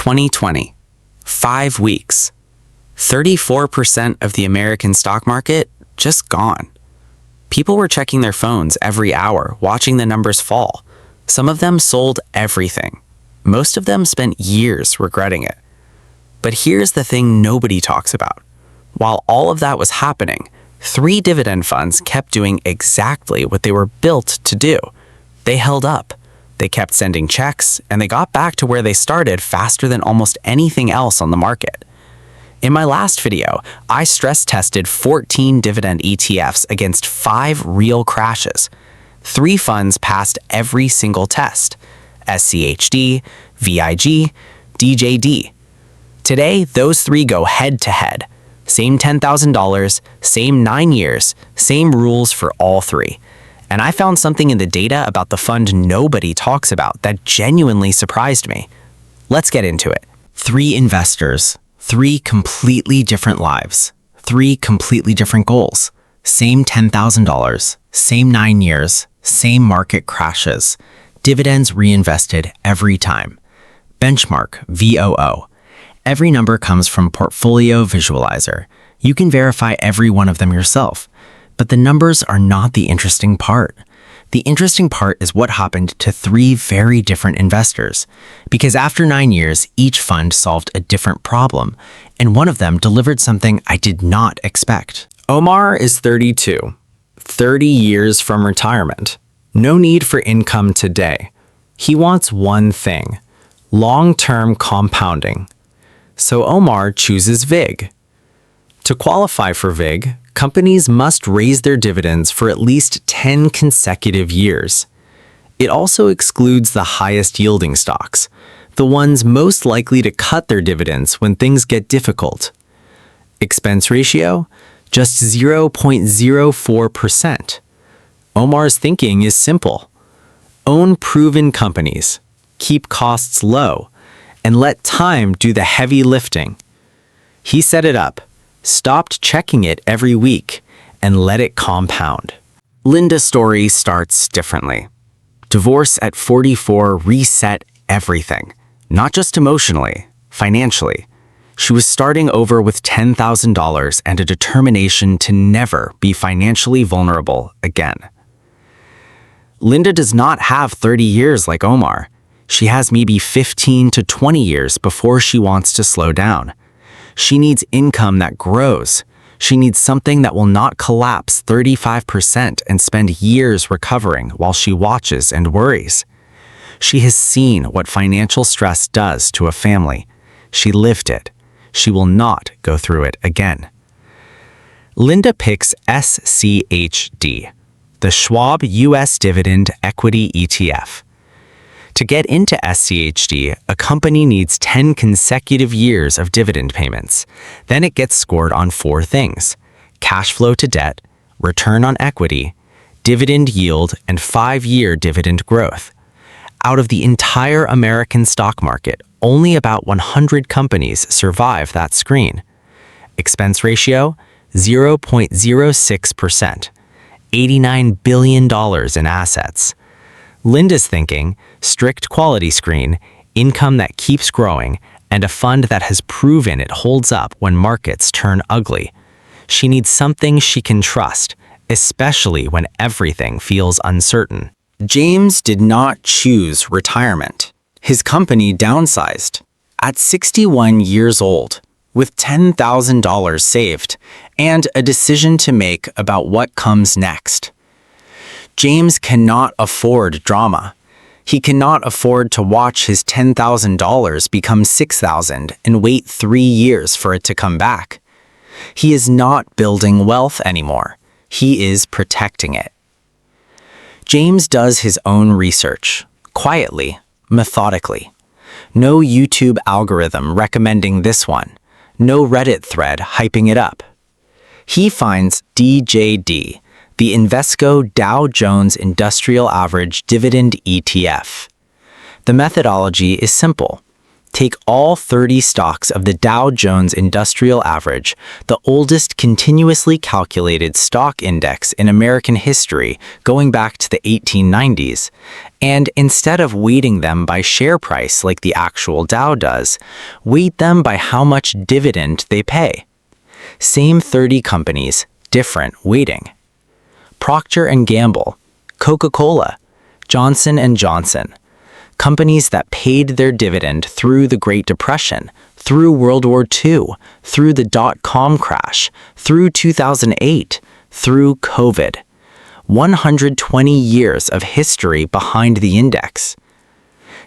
2020, 5 weeks, 34% of the American stock market just gone. People were checking their phones every hour, watching the numbers fall. Some of them sold everything. Most of them spent years regretting it. But here's the thing nobody talks about. While all of that was happening, 3 dividend funds kept doing exactly what they were built to do. They held up. They kept sending checks, and they got back to where they started faster than almost anything else on the market. In my last video, I stress tested 14 dividend ETFs against 5 real crashes. 3 funds passed every single test: SCHD, VIG, DJD. Today, those 3 go head-to-head. Same $10,000, same 9 years, same rules for all 3. And I found something in the data about the fund nobody talks about that genuinely surprised me. Let's get into it. 3 investors, 3 completely different lives, 3 completely different goals. Same $10,000, same 9 years, same market crashes. Dividends reinvested every time. Benchmark, VOO. Every number comes from Portfolio Visualizer. You can verify every one of them yourself. But the numbers are not the interesting part. The interesting part is what happened to 3 very different investors. Because after 9 years, each fund solved a different problem, and one of them delivered something I did not expect. Omar is 32, 30 years from retirement. No need for income today. He wants one thing: long-term compounding. So Omar chooses VIG. To qualify for VIG, companies must raise their dividends for at least 10 consecutive years. It also excludes the highest yielding stocks, the ones most likely to cut their dividends when things get difficult. Expense ratio? Just 0.04%. Omar's thinking is simple. Own proven companies, keep costs low, and let time do the heavy lifting. He set it up, stopped checking it every week, and let it compound. Linda's story starts differently. Divorce at 44 reset everything, not just emotionally, financially. She was starting over with $10,000 and a determination to never be financially vulnerable again. Linda does not have 30 years like Omar. She has maybe 15 to 20 years before she wants to slow down. She needs income that grows. She needs something that will not collapse 35% and spend years recovering while she watches and worries. She has seen what financial stress does to a family. She lived it. She will not go through it again. Linda picks SCHD, the Schwab U.S. Dividend Equity ETF. To get into SCHD, a company needs 10 consecutive years of dividend payments. Then it gets scored on 4 things: cash flow to debt, return on equity, dividend yield, and 5-year dividend growth. Out of the entire American stock market, only about 100 companies survive that screen. Expense ratio? 0.06%. $89 billion in assets. Linda's thinking: strict quality screen, income that keeps growing, and a fund that has proven it holds up when markets turn ugly. She needs something she can trust, especially when everything feels uncertain. James did not choose retirement. His company downsized. At 61 years old, with $10,000 saved, and a decision to make about what comes next. James cannot afford drama. He cannot afford to watch his $10,000 become $6,000 and wait 3 years for it to come back. He is not building wealth anymore. He is protecting it. James does his own research, quietly, methodically. No YouTube algorithm recommending this one. No Reddit thread hyping it up. He finds DJD, the Invesco Dow Jones Industrial Average Dividend ETF. The methodology is simple. Take all 30 stocks of the Dow Jones Industrial Average, the oldest continuously calculated stock index in American history going back to the 1890s, and instead of weighting them by share price like the actual Dow does, weight them by how much dividend they pay. Same 30 companies, different weighting. Procter & Gamble, Coca-Cola, Johnson & Johnson. Companies that paid their dividend through the Great Depression, through World War II, through the dot-com crash, through 2008, through COVID. 120 years of history behind the index.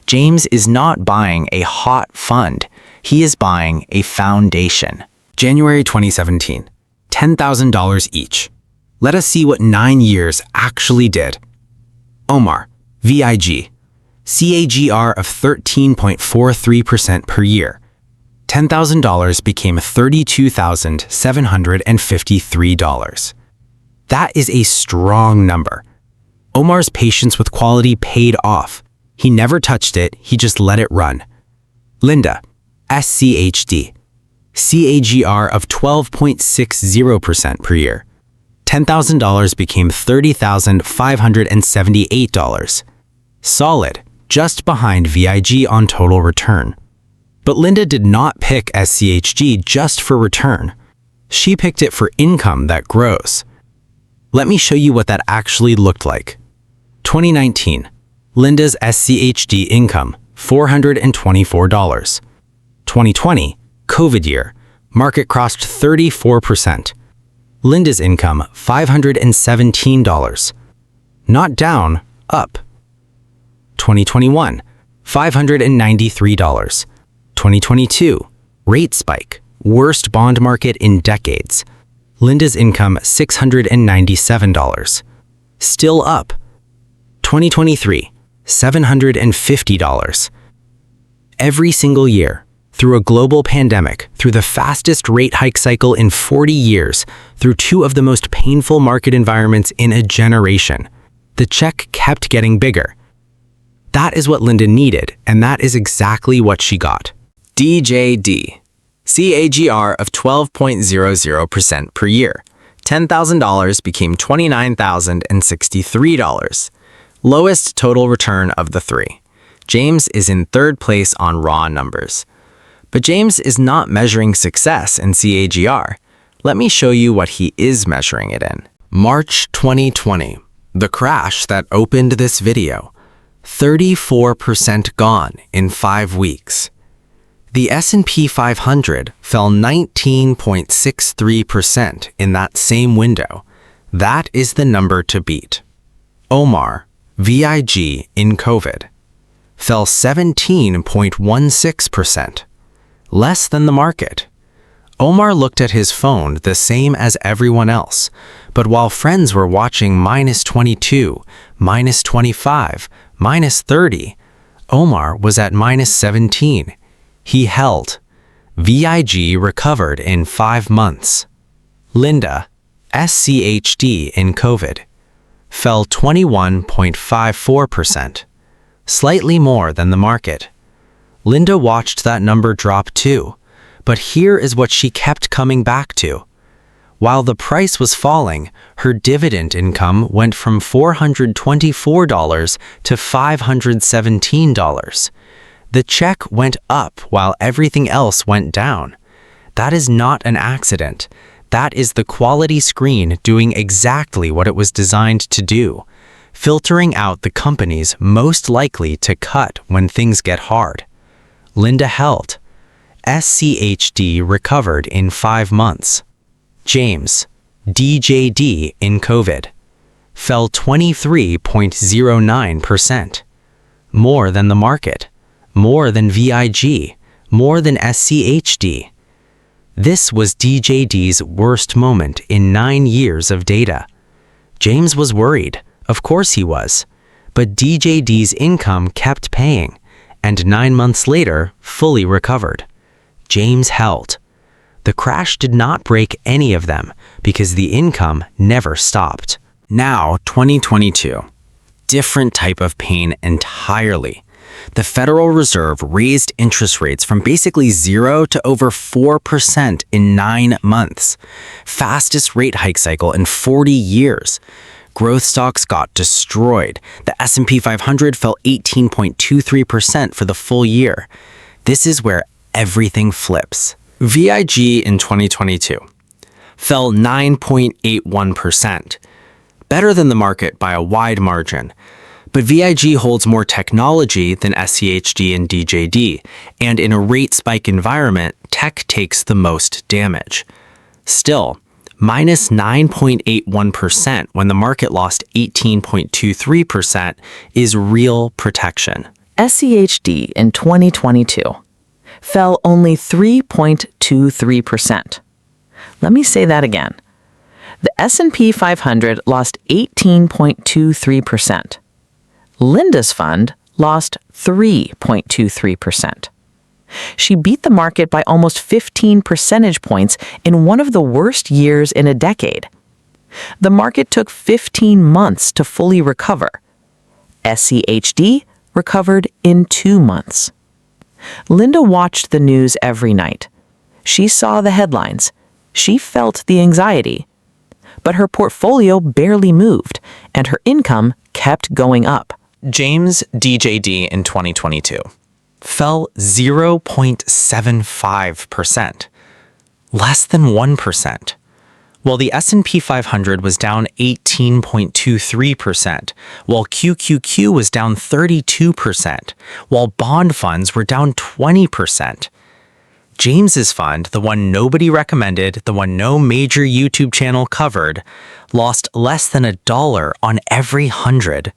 James is not buying a hot fund. He is buying a foundation. January 2017, $10,000 each. Let us see what 9 years actually did. Omar, VIG. CAGR of 13.43% per year. $10,000 became $32,753. That is a strong number. Omar's patience with quality paid off. He never touched it, he just let it run. Linda, SCHD. CAGR of 12.60% per year. $10,000 became $30,578. Solid, just behind VIG on total return. But Linda did not pick SCHD just for return. She picked it for income that grows. Let me show you what that actually looked like. 2019, Linda's SCHD income, $424. 2020, COVID year, market crossed 34%. Linda's income, $517. Not down, up. 2021, $593. 2022, rate spike, worst bond market in decades. Linda's income, $697. Still up. 2023, $750. Every single year, through a global pandemic, through the fastest rate hike cycle in 40 years, through two of the most painful market environments in a generation, the check kept getting bigger. That is what Linda needed, and that is exactly what she got. DJD. CAGR of 12.00% per year. $10,000 became $29,063. Lowest total return of the three. James is in third place on raw numbers. But James is not measuring success in CAGR. Let me show you what he is measuring it in. March 2020, the crash that opened this video. 34% gone in 5 weeks. The S&P 500 fell 19.63% in that same window. That is the number to beat. Omar, VIG in COVID, fell 17.16%, less than the market. Omar looked at his phone the same as everyone else, but while friends were watching -22, -25, -30, Omar was at -17. He held. VIG recovered in 5 months. Linda, SCHD in COVID, fell 21.54%, slightly more than the market. Linda watched that number drop too, but here is what she kept coming back to. While the price was falling, her dividend income went from $424 to $517. The check went up while everything else went down. That is not an accident. That is the quality screen doing exactly what it was designed to do, filtering out the companies most likely to cut when things get hard. Linda held. SCHD recovered in 5 months. James, DJD in COVID, fell 23.09%. More than the market, more than VIG, more than SCHD. This was DJD's worst moment in 9 years of data. James was worried, of course he was, but DJD's income kept paying, and 9 months later, fully recovered. James held. The crash did not break any of them because the income never stopped. Now, 2022. Different type of pain entirely. The Federal Reserve raised interest rates from basically 0 to over 4% in 9 months. Fastest rate hike cycle in 40 years. Growth stocks got destroyed. The S&P 500 fell 18.23% for the full year. This is where everything flips. VIG in 2022 fell 9.81%. Better than the market by a wide margin. But VIG holds more technology than SCHD and DJD, and in a rate spike environment, tech takes the most damage. Still, minus 9.81% when the market lost 18.23% is real protection. SCHD in 2022 fell only 3.23%. Let me say that again. The S&P 500 lost 18.23%. Linda's fund lost 3.23%. She beat the market by almost 15 percentage points in one of the worst years in a decade. The market took 15 months to fully recover. SCHD recovered in 2 months. Linda watched the news every night. She saw the headlines. She felt the anxiety. But her portfolio barely moved, and her income kept going up. James DJD in 2022 fell 0.75%, less than 1%, while the S&P 500 was down 18.23%, while QQQ was down 32%, while bond funds were down 20%. James's fund, the one nobody recommended, the one no major YouTube channel covered, lost less than $1 on every 100.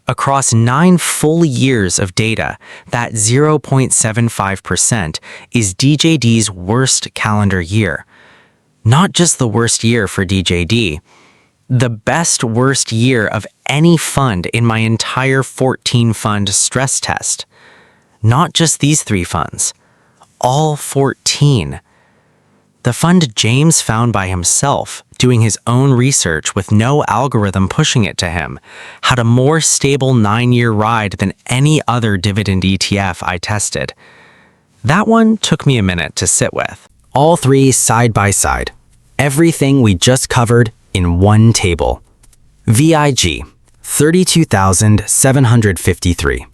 Across 9 full years of data, that 0.75% is DJD's worst calendar year. Not just the worst year for DJD, the best worst year of any fund in my entire 14-fund stress test. Not just these 3 funds, all 14. The fund James found by himself, doing his own research with no algorithm pushing it to him, had a more stable 9-year ride than any other dividend ETF I tested. That one took me a minute to sit with. All 3 side by side. Everything we just covered in one table. VIG, 32,753.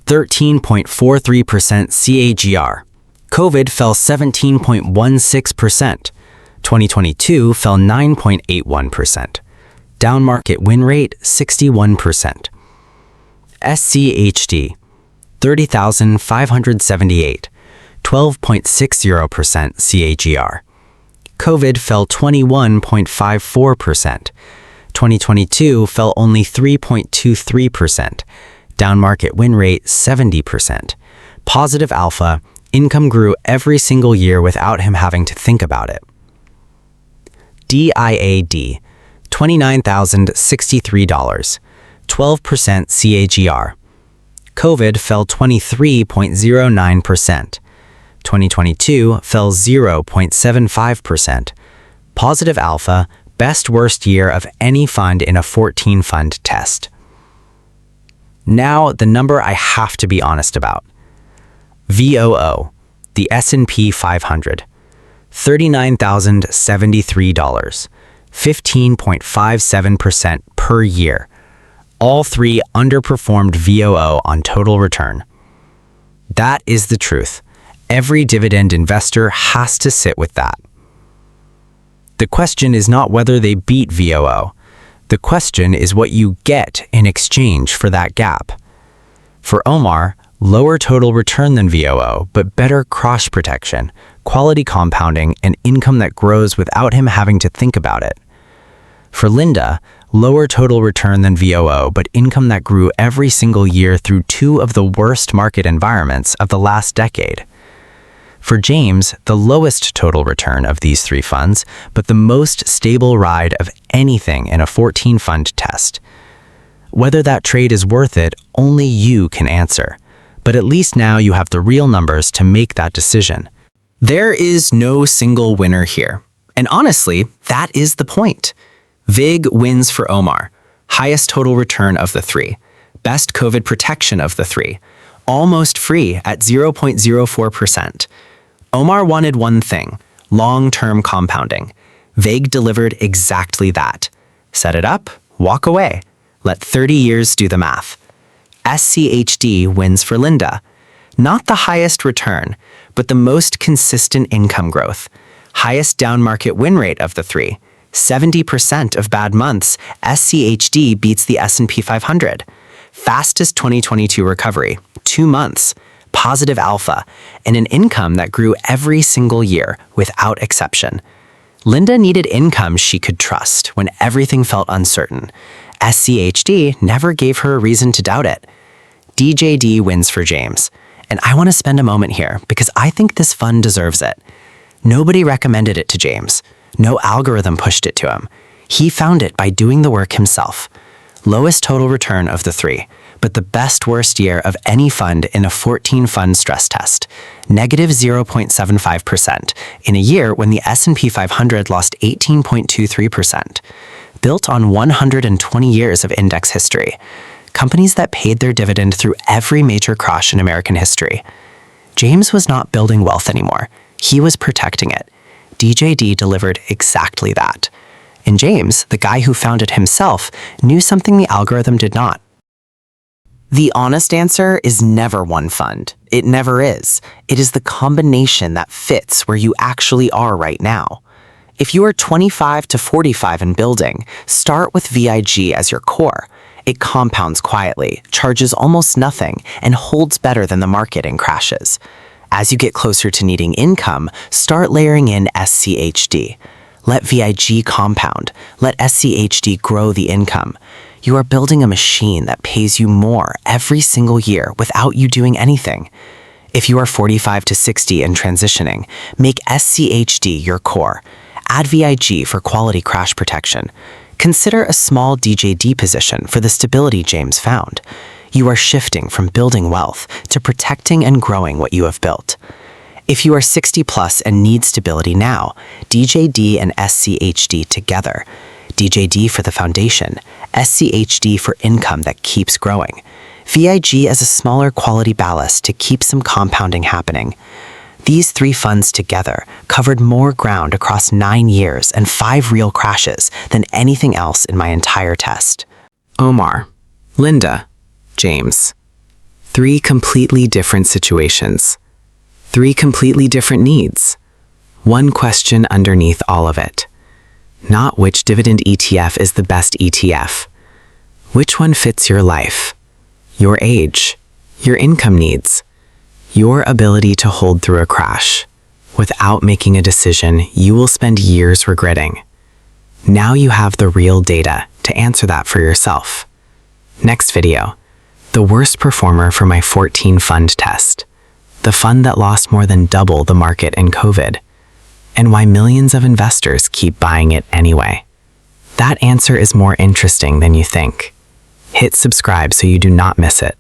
13.43% CAGR. COVID fell 17.16%. 2022 fell 9.81%. Down market win rate 61%. SCHD 30,578. 12.60% CAGR. COVID fell 21.54%. 2022 fell only 3.23%. Down market win rate 70%. Positive alpha. Income grew every single year without him having to think about it. DIAD, $29,063, 12% CAGR. COVID fell 23.09%. 2022 fell 0.75%. Positive alpha, best worst year of any fund in a 14-fund test. Now, the number I have to be honest about. VOO, the S&P 500, $39,073, 15.57% per year. All 3 underperformed VOO on total return. That is the truth. Every dividend investor has to sit with that. The question is not whether they beat VOO. The question is what you get in exchange for that gap. For Omar, lower total return than VOO, but better cross protection, quality compounding, and income that grows without him having to think about it. For Linda, lower total return than VOO, but income that grew every single year through 2 of the worst market environments of the last decade. For James, the lowest total return of these 3 funds, but the most stable ride of anything in a 14-fund test. Whether that trade is worth it, only you can answer. But at least now you have the real numbers to make that decision. There is no single winner here. And honestly, that is the point. VIG wins for Omar. Highest total return of the 3. Best COVID protection of the 3. almost free at 0.04%. Omar wanted one thing: long-term compounding. Vague delivered exactly that. Set it up, walk away. Let 30 years do the math. SCHD wins for Linda. Not the highest return, but the most consistent income growth. Highest down market win rate of the three. 70% of bad months, SCHD beats the S&P 500. Fastest 2022 recovery, 2 months. Positive alpha, and an income that grew every single year without exception. Linda needed income she could trust when everything felt uncertain. SCHD never gave her a reason to doubt it. DJD wins for James. And I want to spend a moment here because I think this fund deserves it. Nobody recommended it to James. No algorithm pushed it to him. He found it by doing the work himself. Lowest total return of the three, but the best worst year of any fund in a 14-fund stress test, negative 0.75%, in a year when the S&P 500 lost 18.23%. Built on 120 years of index history, companies that paid their dividend through every major crash in American history. James was not building wealth anymore. He was protecting it. DJD delivered exactly that. And James, the guy who found it himself, knew something the algorithm did not. The honest answer is never one fund. It never is. It is the combination that fits where you actually are right now. If you are 25 to 45 and building, start with VIG as your core. It compounds quietly, charges almost nothing, and holds better than the market in crashes. As you get closer to needing income, start layering in SCHD. Let VIG compound. Let SCHD grow the income. You are building a machine that pays you more every single year without you doing anything. If you are 45 to 60 and transitioning, make SCHD your core. Add VIG for quality crash protection. Consider a small DJD position for the stability James found. You are shifting from building wealth to protecting and growing what you have built. If you are 60 plus and need stability now, DJD and SCHD together. DJD for the foundation, SCHD for income that keeps growing. VIG as a smaller quality ballast to keep some compounding happening. These 3 funds together covered more ground across 9 years and 5 real crashes than anything else in my entire test. Omar, Linda, James. 3 completely different situations. 3 completely different needs. One question underneath all of it. Not which dividend ETF is the best ETF. Which one fits your life, your age, your income needs, your ability to hold through a crash without making a decision you will spend years regretting. Now you have the real data to answer that for yourself. Next video, the worst performer for my 14-fund test. The fund that lost more than double the market in COVID, and why millions of investors keep buying it anyway. That answer is more interesting than you think. Hit subscribe so you do not miss it.